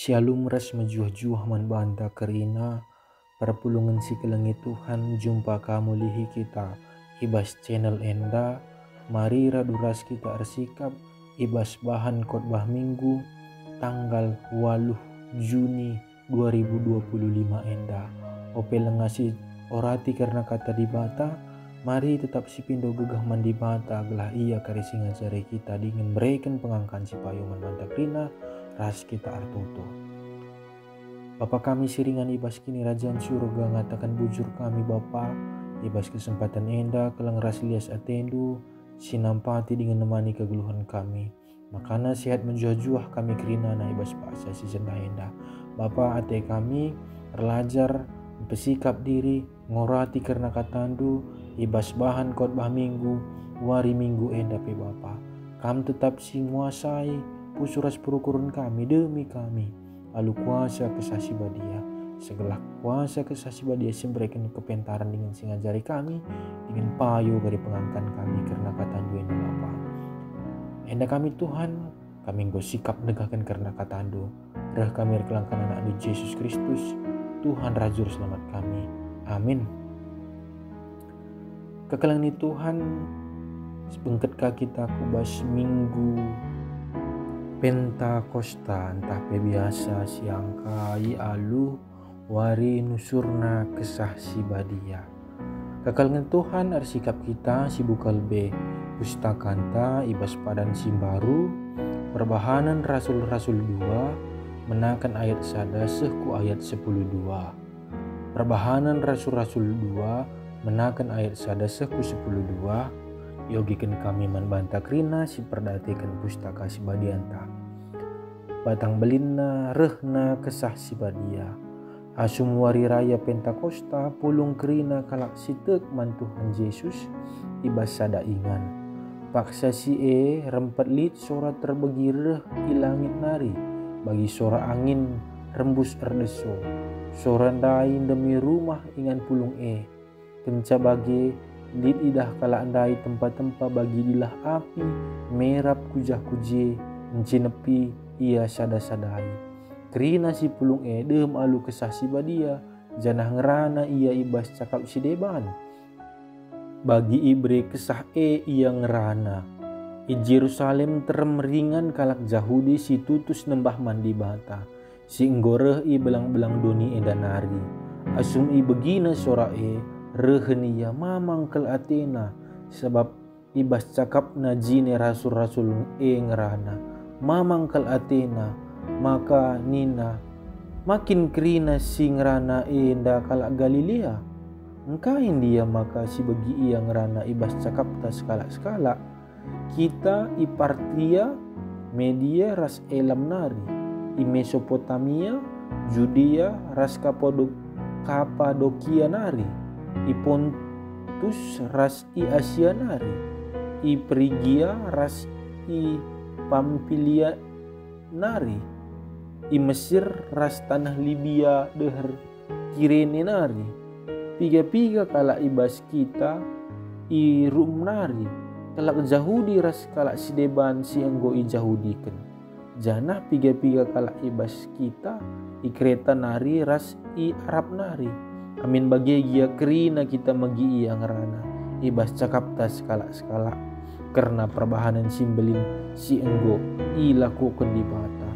Shalom ras majuah-juah man banta kerina perpulungan si kelengi Tuhan jumpa kamu lihi kita ibas channel enda mari raduras kita arsikap ibas bahan khotbah minggu tanggal 8 Juni 2025 enda ope lengasi orati karena kata di bata mari tetap si pindo gugah man di bata gelah ia karisi ngajari kita dingin mereken pengangkan si payungan banta kerina ras kita artuto. Bapa kami siringan ibas kini rajaan surga ngatakan bujur kami Bapa ibas kesempatan enda kelang ras lias atendu sinampati dengan nemani kegeluhan kami makana sehat menjuah-juah kami kerina na ibas paksa si senda enda Bapa ate kami belajar bersikap diri ngorati karena katandu ibas bahan khotbah minggu wari minggu enda pe Bapa kam tetap si nguasai pusuras perukuran kami demi kami lalu kuasa kesasi badia segala kuasa kesasi badia memberikan kepentaran dengan singajari kami dengan payu dari pengangkan kami karena kata enda Bapa enda kami Tuhan kami engkau sikap negahkan karena kata andu rah kami kelangkan anak Yesus Kristus Tuhan Rajur selamat kami amin. Kekalang ni Tuhan sebengket kita kubas minggu Pentakosta entah biasa siang kai alu wari nusurna kesah si badia. Kekalangan Tuhan arsikap kita si bukal be pustakanta ibas padan simbaru perbahanan rasul-rasul 2 menakan ayat sada sehku ayat 10:2. Perbahanan rasul-rasul 2 menakan ayat sada sehku 10:2. Yogikan kami manbanta krina si perdatikan pustaka si badianta batang belinna rehna kesah si badia asum wari raya Pentakosta pulung krina kalak sitek man Tuhan Yesus ibas sada ingan paksa si rempet lit sora terbegi reh ilangit nari bagi sora angin rembus erdeso sora dain demi rumah ingan pulung kenca bagi lid idah kala andai tempat-tempat bagi dilah api merap kujah kuje encinepi ia sada-sadai kerina si pulung dem alu kesah si badia janah ngerana ia ibas cakap si deban bagi ibre kesah ia ngerana i Jerusalem termeringan kalak Jahudi si tutus nembah mandi bata si enggoreh i belang-belang doni edanari asum i begina sora rehenia mamang kel Athena sebab ibas cakap na jine rasul-rasul ngerana mamang kel Athena maka nina makin kerina si ngerana enda kalak Galilea engkain dia maka si begi ia ngerana ibas cakap ta skala-skala kita i Partia Media ras elam nari i Mesopotamia Judea ras Kapadokia nari i Pontus ras i Asia nari i Prigia ras i Pamfilia nari i Mesir ras tanah Libya deher Kirene nari piga-piga kala ibas kita i Rum nari kalak Jahudi ras kalak sideban si enggo i Jahudiken janah piga-piga kala ibas kita i Kreta nari ras i Arab nari amin bagi gia kerina kita magi ia ngerana ibas cakap tas skala-skala karena perbahanan simbelin si enggo i lakukan di bata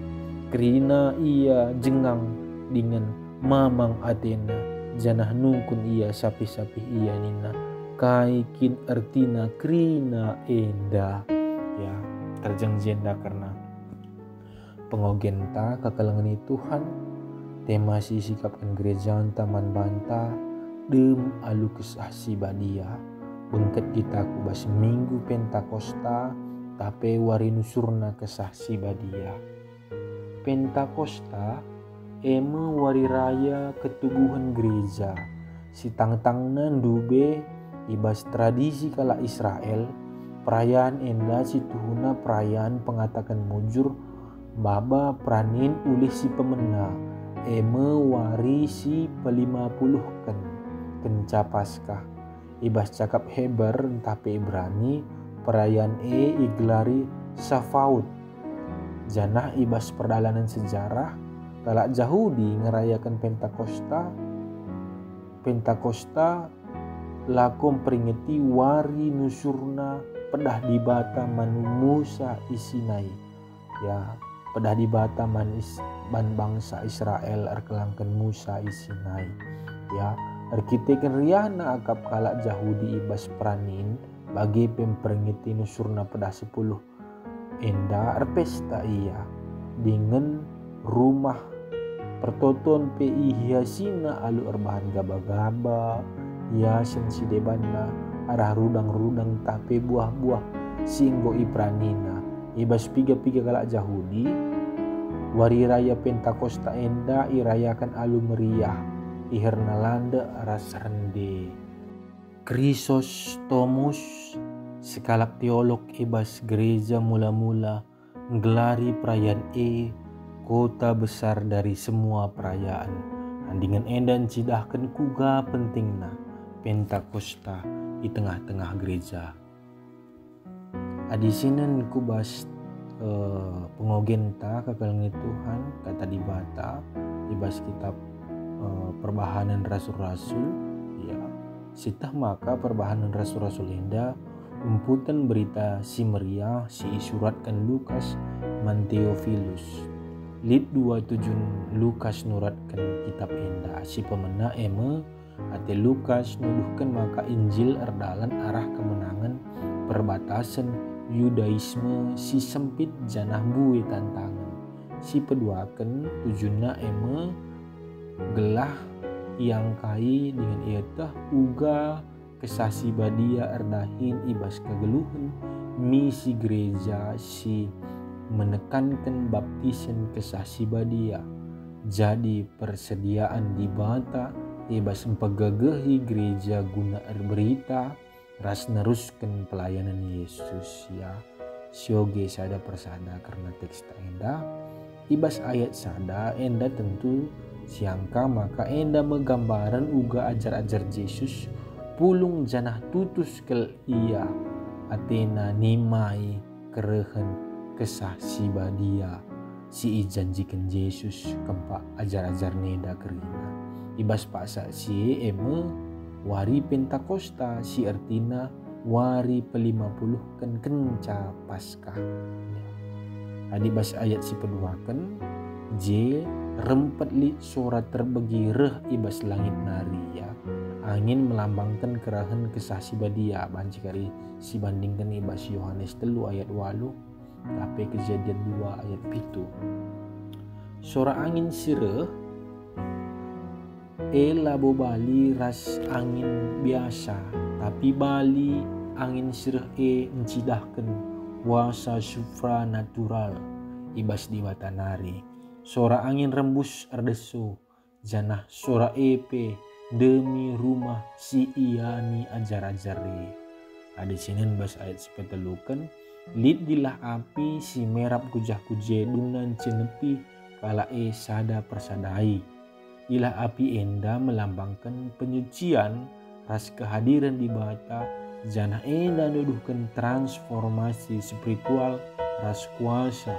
kerina ia jengang dengan mamang Athena janah nungkun ia sapi-sapi ia nina kaikin artina kerina enda ya terjeng jenda karena pengogenta kekalangan Tuhan tema si sikapkan gereja taman banta dem alu kesah si badia bengket kita kubas minggu Pentakosta tape wari nusurna kesah si badia Pentakosta eme wari raya ketubuhan gereja si tang-tangna ndube ibas tradisi kala Israel perayaan enda si tuhuna perayaan pengatakan mujur baba pranin ulih si pemena eme wari si pe-50 kenca Paskah ibas cakap Heber tapi Ibrani perayaan iglari Safaut janah ibas perdalanan sejarah Kalak Yahudi ngerayakan Pentakosta lakom peringati wari nusurna pedah di bata manu Musa isinai. Ya, pedah di bata man bangsa Israel erkelangkan Musa isinai. Ya, arkiteken riana akap kalak Yahudi ibas pranin bagi pemperingati nusurna pedah 10 enda erpesta ia dengan rumah pertoton PI hiasina alu erbahan gaba-gaba hiasan si debanna arah rudang-rudang tape buah-buah singgo ipranina ibas piga-piga kalak Yahudi wari raya Pentakosta enda irayakan alu meriah iherna landa ras rende. Chrysostomus sekalak teolog ibas gereja mula-mula nggelari perayaan kota besar dari semua perayaan. Dengan endan cidahkan kuga pentingna Pentakosta di tengah-tengah gereja. Adisinan kubas pengogenta kakalngi Tuhan kata di bata ibas kitab perbahanan rasul-rasul ya sitah maka perbahanan rasul-rasul enda umputan berita si Maria si isuratkan Lukas man Theophilus lid 27 Lukas nuratkan kitab enda si pemena ate Lukas nuduhkan maka Injil erdalan arah kemenangan perbatasan Yudaisme si sempit janah bui tantangan si peduakan tujuna gelah yang kai dengan iatah uga kesasi badia erdahin ibas kegeluhan misi gereja si menekankan baptisan kesasi badia jadi persediaan di bata ibas empagagehi gereja guna berita ras neruskan pelayanan Yesus ya sioge sada persada karena teks enda ibas ayat sada enda tentu siangka maka enda menggambaran uga ajar-ajar Yesus pulung janah tutus kel ia Athena nimai kerehen kesah si badia si ijanjikan Yesus kempak ajar-ajar neda kerina ibas paksa si wari Pentakosta si artina wari pe-50 kan kenca Paskah. Adibas ayat si peduakan J rempet li suara terbegi reh ibas langit nari ya. Angin melambangkan kerahan kesah si badia banci kari si bandingkan ibas Yohanes 3 ayat 8 tapi Kejadian 2 ayat 7. Suara angin sireh labo bali ras angin biasa tapi bali angin sireh encidahkan wasa supranatural ibas di watanari suara angin rembus erdesu janah suara demi rumah si iani ajar-ajari ada sinin bas ayat sepetelukan lid dilah api si merap kujah-kuje dunan cenepi kala sada persadai ilah api enda melambangkan penyucian ras kehadiran di bata janah enda nuduhkan transformasi spiritual ras kuasa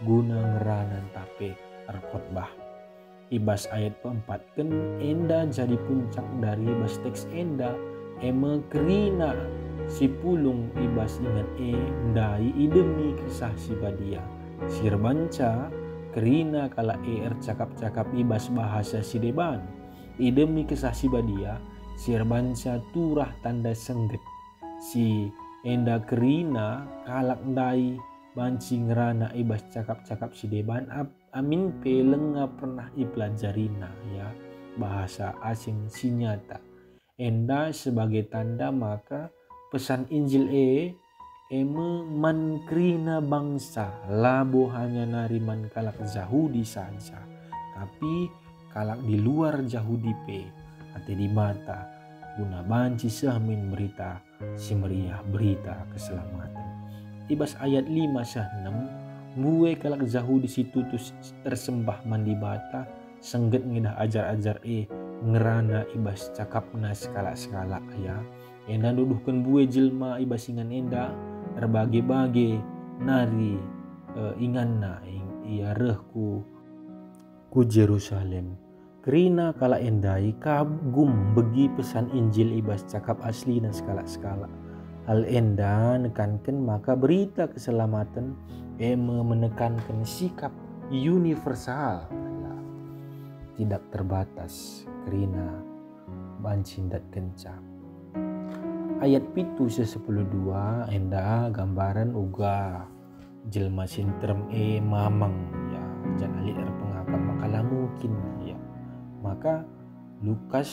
guna ngeranan tape erkhotbah ibas ayat keempat kan enda jadi puncak dari ibas teks enda kerina si pulung ibas ingat ndai idemi kisah si badia sirbanca kerina kala cakap-cakap ibas bahasa si deban idemi kisah si badia sirbanca turah tanda sengget si enda kerina kalak ndai banci ngerana ibas cakap-cakap si deban amin pelenga pernah ipelajarina ya bahasa asing si nyata enda sebagai tanda maka pesan Injil man krina bangsa labo hanya nariman kalak Yahudi saja tapi kalak di luar Yahudi ate di mata guna banci sahmin berita si meriah berita keselamatan ibas ayat 5-6 buwe kalak Yahudi si tutus tersembah mandi bata sengget ngedah ajar-ajar ngerana ibas cakapna skala-skala ya enda nuduhkan buwe jelma ibasingan enda terbagi-bagi nari inganna ia rehku ku Jerusalem. Kerina kala endai kagum begi pesan Injil ibas cakap asli dan skala-skala. Hal enda nekankan maka berita keselamatan menekankan sikap universal tidak terbatas kerina bancindat kenca. Ayat pitu 10:2 enda gambaran uga jelma sinterem mamang ya jan alit pengapa makalah mungkin ya. Maka Lukas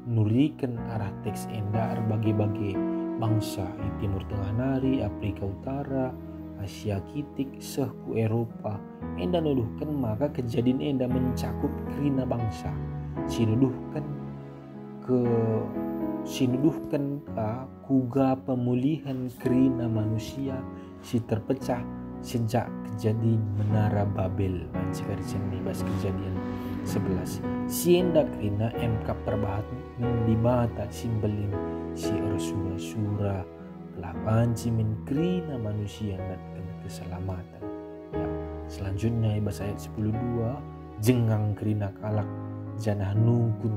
nurikan arah teks enda bagi-bagi bangsa di Timur Tengah nari, Afrika Utara, Asia Kitik, ku Eropa. Enda nuduhkan maka kejadian enda mencakup kerina bangsa. Sinuduhkan kuga pemulihan kerina manusia si terpecah sejak kejadian Menara Babel. Jika dibahas kejadian 11 sienda kerina emkap perbahat dibata simbelin si sura kelapan cimin kerina manusia dan keselamatan ya. Selanjutnya ibas ayat 10:2 jengang kerina kalak janah nungkun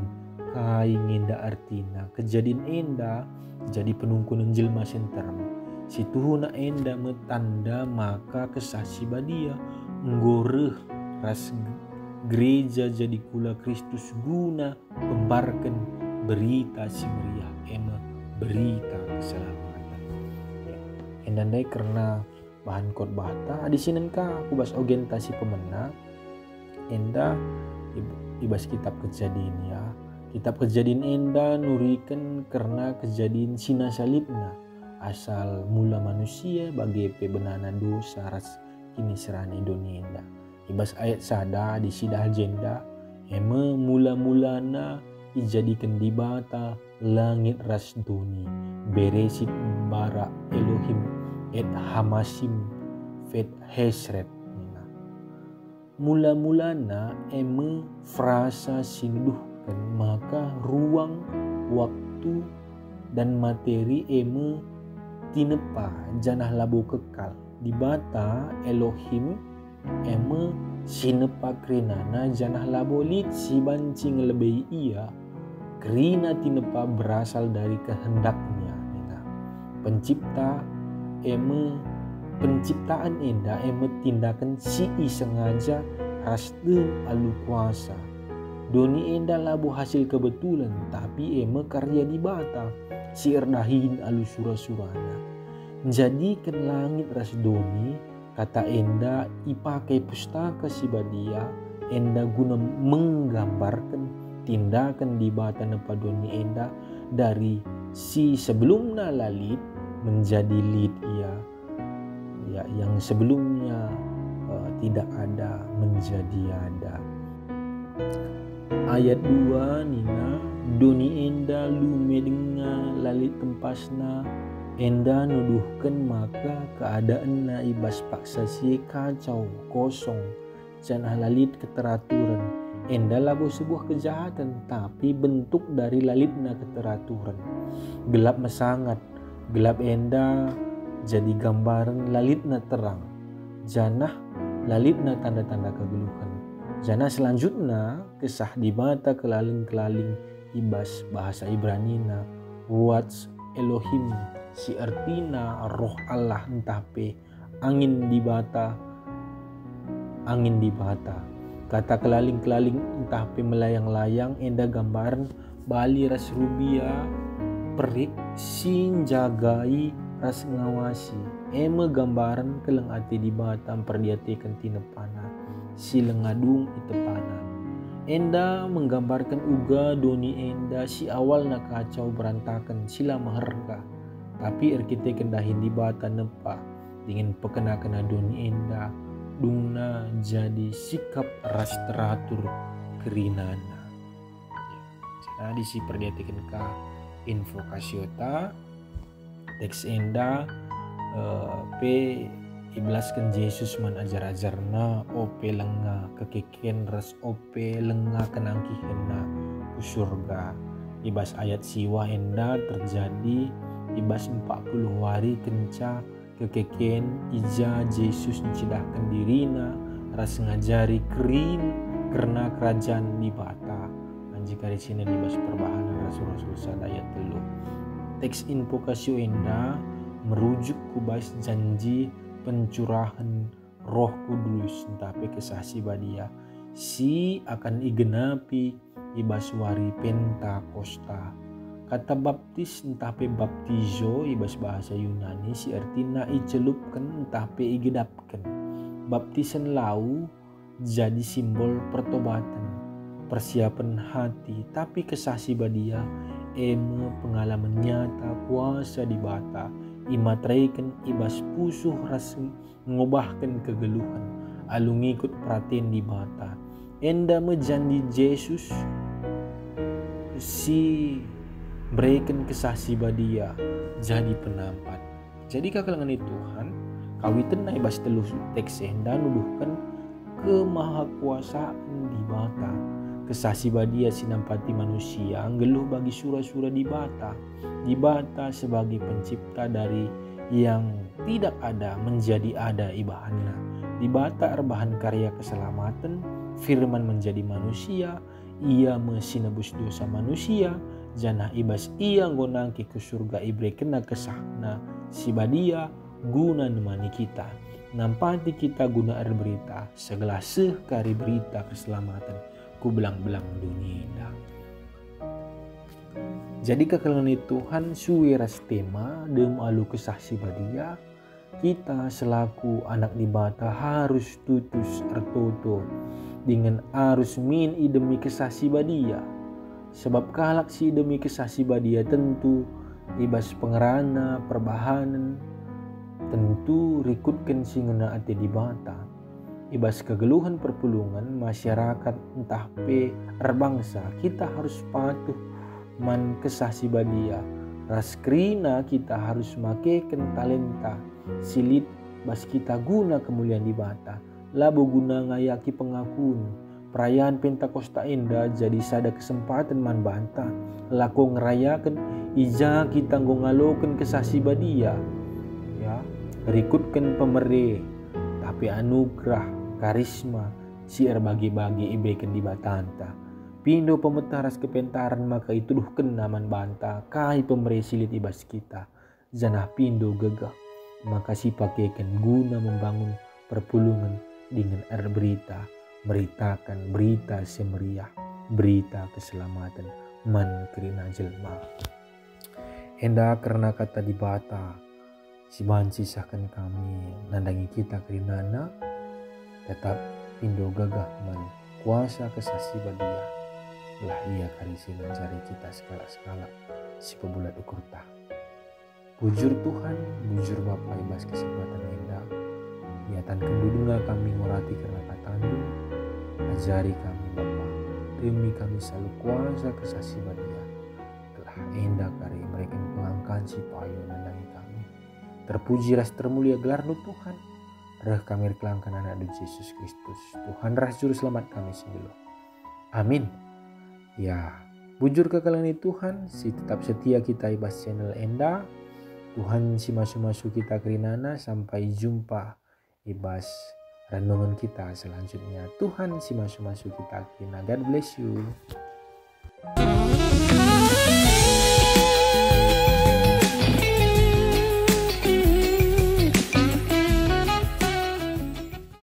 kain enda artina kejadian enda jadi penungkunan jelma senterm si tuhuna enda metanda maka kesasi badia nggoreh ras gereja jadi kula Kristus guna pembarkan berita si meriah berita keselamatan ya. Endandai karena bahan khotbah ta di sini aku bahas orientasi pemena enda ibas kitab kejadian ya. Kitab kejadian enda nurikan karena kejadian sina salibna asal mula manusia bagi pebenana dosa ras kini serani dunia enda. Ibas ayat sada di sidah agenda mula-mulana dijadikan dibata langit ras duni beresit bara Elohim et hamasim fet hesret. Mula-mulana frasa sinuduhkan maka ruang waktu dan materi tinepa janah labu kekal dibata Elohim sinepa kerinana janah labolit si bancing lebih ia kerina tinepa berasal dari kehendaknya pencipta penciptaan enda tindakan si sengaja rastem alu kuasa doni enda labu hasil kebetulan tapi karya dibata si erdahin alu surah-surahnya jadikan langit ras doni kata enda ipakai pustaka si badia enda guna menggambarkan tindakan dibata nepadoni enda dari si sebelumnya lalit menjadi lid ya yang sebelumnya tidak ada menjadi ada. Ayat 2 nina doni enda lume denga lalit tempasna enda nuduhkan maka keadaan na ibas paksa si kacau kosong janah lalit keteraturan enda labu sebuah kejahatan tapi bentuk dari lalitna keteraturan gelap mesangat gelap enda jadi gambaran lalitna terang janah lalitna tanda-tanda kegeluhan janah selanjutnya kesah di mata kelaling-kelaling ibas bahasa Ibranina Ruach Elohim si artina roh Allah entah pe angin di bata kata kelaling-kelaling entah pe melayang-layang enda gambaran bali ras rubia perik sin jagai ras ngawasi gambaran keleng ati di bata perdiatikan tinepana si lengadung itepana enda menggambarkan uga doni enda si awal na kacau berantakan sila maherga tapi erkite kendahin di bata nepa dingin pekena-kena doni enda dungna jadi sikap ras teratur kerinana jadi si perdiatikan ka info kasiota teks enda pe iblaskan Yesus man ajar-ajarna ope lenga kekeken ras ope lenga kenangkihenna ku surga ibas ayat siwa enda terjadi ibas 40 hari kenca kekeken ija Yesus mencidahkan dirina ras ngajari karena kerajaan di bata. Jika di sini dibahas perbahanan Rasul-Rasul sadaya telu. Teks info kasio enda merujuk kubais janji pencurahan Roh Kudus tapi kesasi badia si akan igenapi ibas wari Pentakosta. Kata baptis tapi baptizo ibas bahasa Yunani si artinya icelupkan tapi igedapkan. Baptisan lau jadi simbol pertobatan, persiapan hati, tapi kesasi badia eme pengalaman nyata kuasa di bata imatraikan ibas pusuh ras mengubahkan kegeluhan alu ngikut perhatian di bata enda mejanji Yesus si berikan kesasi badia jadi penampat. Jadi kakalangan Tuhan kawitan na ibas telu teks enda nuduhkan kemahakuasaan di bata. Kesasi badia sinampati manusia anggeluh bagi sura-sura di bata sebagai pencipta dari yang tidak ada menjadi ada ibahanna. Di bata erbahan karya keselamatan, firman menjadi manusia, ia mesinebus dosa manusia, janah ibas ia ngonangki ke surga ibre kena kesahna si badia guna nemani kita. Nampati kita guna berita segala kari berita keselamatan ku belang-belang dunia indah. Jadi kekalangan Tuhan suwi ras tema dem alu kesah si badia kita selaku anak di bata harus tutus ertoto dengan arus min demi kesah si badia. Sebab kalak si demi kesah si badia tentu ibas pengerana perbahanan tentu rikutkan singena ate di bata ibas kegeluhan perpulungan masyarakat entah pe erbangsa kita harus patuh man kesah si badia raskrina kita harus makekan talenta silit bas kita guna kemuliaan di bata labo guna ngayaki pengakuan perayaan Pentakosta enda jadi sada kesempatan man banta lako ngerayakan ija kita ngalokan kesah si badia ya rikutkan pemere tapi anugerah karisma siar bagi-bagi ibeken di batanta pindo pemetaras kepentaran maka itu duh kenaman banta kai pemere silit ibas kita janah pindo gegah maka si pakaikan guna membangun perpulungan dengan berita meritakan berita semeriah berita keselamatan man kerina jelma enda karena kata di bata si banci sahkan kami nandangi kita kerinana tetap pindo gagah man kuasa kesasi badia lah ia karisi mencari kita skala-skala si pebulat ukur tah bujur Tuhan bujur Bapa ibas kesempatan enda niatan kendudunga kami ngorati karena katandu ajari kami Bapa demi kami selalu kuasa kesasi badia telah enda kari mereka pengangkan si payo nandangi kami. Terpuji ras termulia gelarmu Tuhan. Reh kami kelangkan anak Yesus Kristus. Tuhan ras juru selamat kami sendiri. Amin. Ya, bujur kekalangan Tuhan, si tetap setia kita ibas channel enda. Tuhan si masuk-masuk kita kerinana sampai jumpa ibas renungan kita selanjutnya. Tuhan si masuk-masuk kita kerina. God bless you.